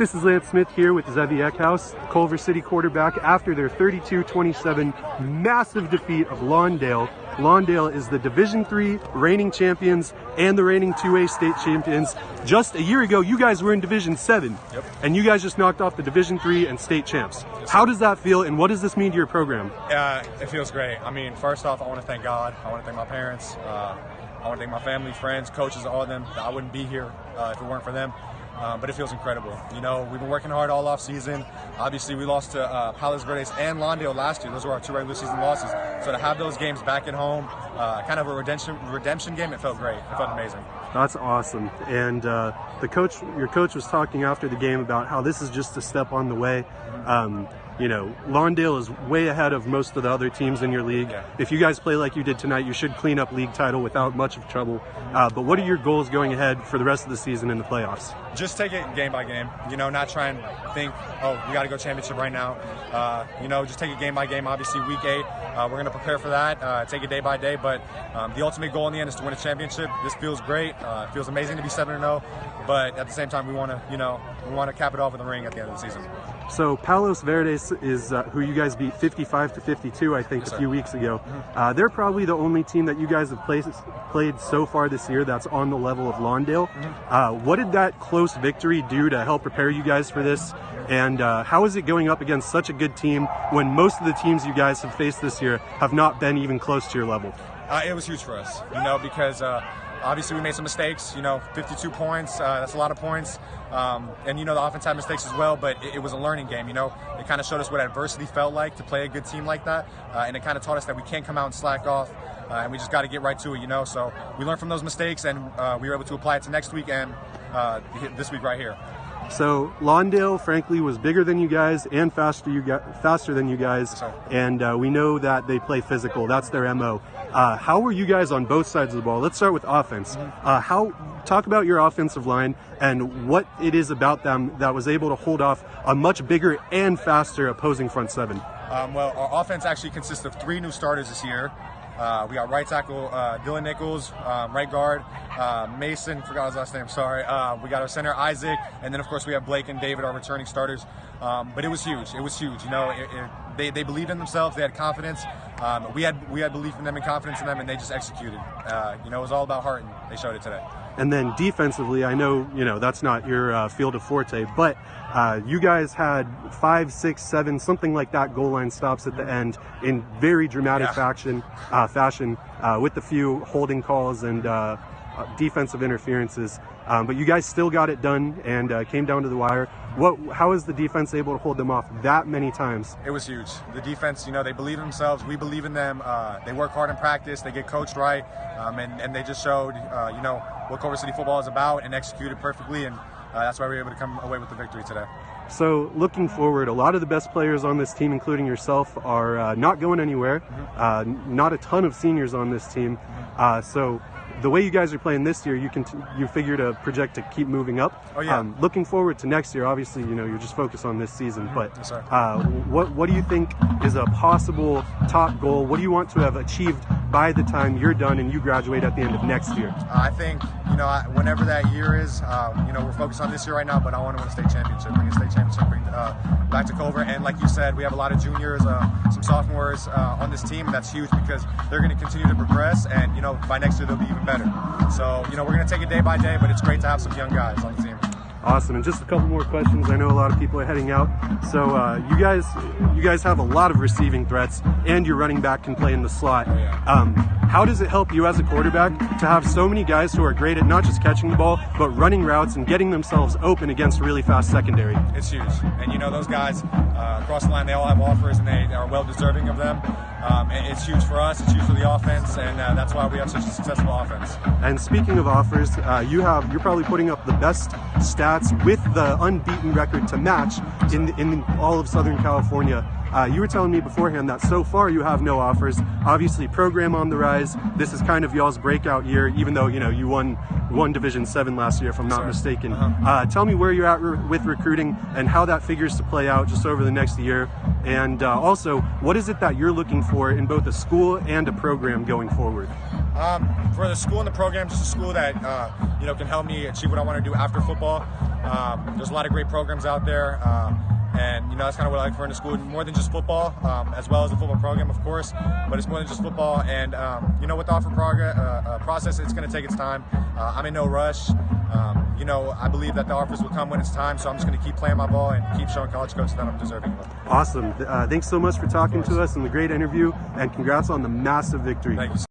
This is Lance Smith here with Zevi Eckhaus, Culver City quarterback, after their 32-27 massive defeat of Lawndale. Lawndale is the Division III reigning champions and the reigning 2A state champions. Just a year ago, you guys were in Division 7, and you guys just knocked off the Division III and state champs. How does that feel, and what does this mean to your program? It feels great. I mean, first off, I want to thank God. I want to thank my parents. I want to thank my family, friends, coaches, all of them. I wouldn't be here if it weren't for them. But it feels incredible. You know, we've been working hard all off season. Obviously, we lost to Palos Verdes and Lawndale last year. Those were our two regular season losses. So to have those games back at home, kind of a redemption game, it felt great. It felt amazing. That's awesome. And your coach was talking after the game about how this is just a step on the way. You know, Lawndale is way ahead of most of the other teams in your league. Yeah. If you guys play like you did tonight, you should clean up league title without much of trouble. But what are your goals going ahead for the rest of the season in the playoffs? Just take it game by game. You know, not try and think, oh, we got to go championship right now. You know, just take it game by game. Obviously, week 8, we're going to prepare for that. Take it day by day. But the ultimate goal in the end is to win a championship. This feels great. It feels amazing to be 7-0. But at the same time, we want to cap it off with a ring at the end of the season. So Palos Verdes is who you guys beat 55-52, I think, a few weeks ago. They're probably the only team that you guys have played so far this year that's on the level of Lawndale. What did that close victory do to help prepare you guys for this? And how is it going up against such a good team when most of the teams you guys have faced this year have not been even close to your level? It was huge for us, you know, because obviously we made some mistakes. You know, 52 points, that's a lot of points. And, you know, the offense had mistakes as well, but it was a learning game, you know. It kind of showed us what adversity felt like to play a good team like that. And it kind of taught us that we can't come out and slack off, and we just got to get right to it, you know. So we learned from those mistakes, and we were able to apply it to next week and this week right here. So Lawndale, frankly, was bigger than you guys and faster than you guys, and we know that they play physical. That's their MO. How were you guys on both sides of the ball? Let's start with offense. Talk about your offensive line and what it is about them that was able to hold off a much bigger and faster opposing front seven. Well, our offense actually consists of 3 new starters this year. We got right tackle Dylan Nichols, right guard Mason, forgot his last name, sorry. We got our center Isaac, and then of course we have Blake and David, our returning starters. But it was huge. It was huge. You know, they believed in themselves. They had confidence. We had belief in them and confidence in them, and they just executed. You know, it was all about heart, and they showed it today. And then defensively, I know, you know, that's not your field of forte, but you guys had 5, 6, 7, something like that goal line stops at the end in very dramatic fashion with a few holding calls and defensive interferences. But you guys still got it done and came down to the wire. How is the defense able to hold them off that many times? It was huge. The defense, you know, they believe in themselves. We believe in them. They work hard in practice. They get coached right, and they just showed, you know, what Culver City football is about and executed perfectly. And that's why we were able to come away with the victory today. So looking forward, a lot of the best players on this team, including yourself, are not going anywhere. Not a ton of seniors on this team. So the way you guys are playing this year, you figure to project to keep moving up. Oh, yeah. Looking forward to next year, obviously, you know, you're just focused on this season. But yes, sir. what do you think is a possible top goal? What do you want to have achieved by the time you're done and you graduate at the end of next year? I think, you know, whenever that year is, you know, we're focused on this year right now, but I want to win a state championship, bring a state championship back to Culver. And like you said, we have a lot of juniors, some sophomores on this team, and that's huge because they're going to continue to progress, and, you know, by next year they'll be even better. So, you know, we're going to take it day by day, but it's great to have some young guys on the team. Awesome. And just a couple more questions. I know a lot of people are heading out. So you guys have a lot of receiving threats, and your running back can play in the slot. How does it help you as a quarterback to have so many guys who are great at not just catching the ball, but running routes and getting themselves open against a really fast secondary? It's huge. And, you know, those guys across the line, they all have offers, and they are well deserving of them. And it's huge for us. It's huge for the offense, and that's why we have such a successful offense. And speaking of offers, you're probably putting up the best stats with the unbeaten record to match in all of Southern California. You were telling me beforehand that so far you have no offers. Obviously, program on the rise. This is kind of y'all's breakout year, even though, you know, you won Division 7 last year, if I'm not mistaken. Tell me where you're at with recruiting and how that figures to play out just over the next year. And also, what is it that you're looking for in both a school and a program going forward? For the school and the program, just a school that can help me achieve what I want to do after football. There's a lot of great programs out there, and that's kind of what I like for in the school. More than just football, as well as the football program, of course, but it's more than just football. And with the offer process, it's going to take its time. I'm in no rush. I believe that the offers will come when it's time, so I'm just going to keep playing my ball and keep showing college coaches that I'm deserving of it. Awesome. Thanks so much for talking to us and the great interview, and congrats on the massive victory. Thank you.